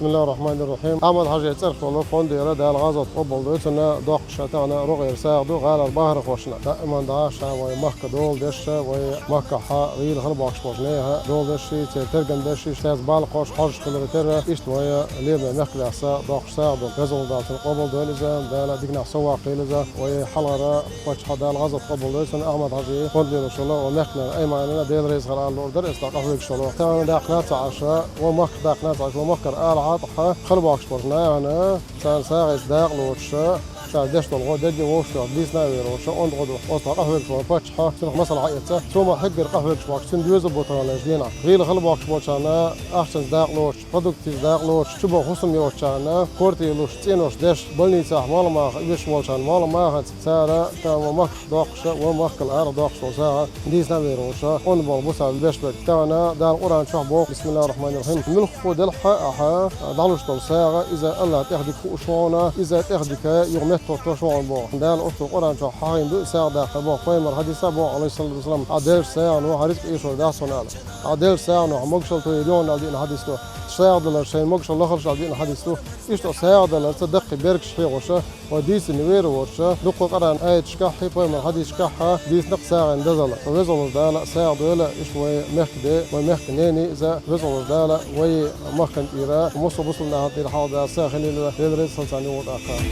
بسم الله الرحمن الرحيم. أحمد حاجة تعرف والله فوندي رد الغازات قبل دوتنا ضاق شتانا رغير ساعدو غال البحر خوشنا دائما دعاشا ومحك دول دشة ومحك غيل خرباش بوجنيها دول دشي ترجم دشي شتاز بالقوش حاج كل ترى إيش ويا ليه محك لعسا ضاق ساعدو غزل دات قبل دولزا دالا دقنا سوا قيلزا وحلرة وش حدا الغازات قبل دوتنا أحمد حاجة فوندي إن شاء الله ومحكنا أي معنى ديل رئيس غال الأردن استقفل إن شاء الله تمام داقنات عشرة ومحك داقنات عشرة ومحكر عاطحة خرباش برنا أنا سان ساعة داق لوتشة سان دشت الغد دجي ووشة ديس ناوير وشة أند غدو وصل قهوة شو باتشة سنخ مسألة عيتة ثم حجر قهوة شو سن ديوز بوتران جدينا غير خرباش بوتشانا أحسن داق لوتش برودكتيف داق لوتش شبه خصم يوتشانا كورتي لوش تينوش دش بلني ساح مال ما إيش والشان مال ما هاد سارة كان مك داقشة ومك الأرض داقشة ساعة ديس ناوير وشة أند بالبوسة البشبك كان دار قران شحبوك بسم الله الرحمن الرحيم من خود الحق دعلوش ساعة إذا الله تأخذك وشونا إذا تأخذك يوم توشون بو دال أطلق قرآن شو حاين دو ساعة داخل بو قيمر حديث بو عليه الصلاة والسلام عدل ساعة نو حديث إيش ودا صنال عدل ساعة نو مقشل تيجون على حديث تو ساعة دلار شيء مقشل الله خرج على حديث تو إيش تو ساعة دلار تصدق بيرك شيء وشة وديس نوير وشة دق قرآن آية شكاحي قيمر حديث شكاحة ديس نق ساعة اندزل فوزل دال ساعة دولة إيش ومحكدة ومحكنيني إذا فوزل دال وي محكن إيرا ومصو بصلنا هذه الحاضر ساعة خليل للرئيس سلطاني والآخر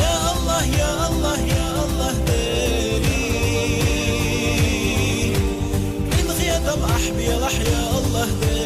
يا الله يا الله يا الله داري من غياب أحبي رح يا الله داري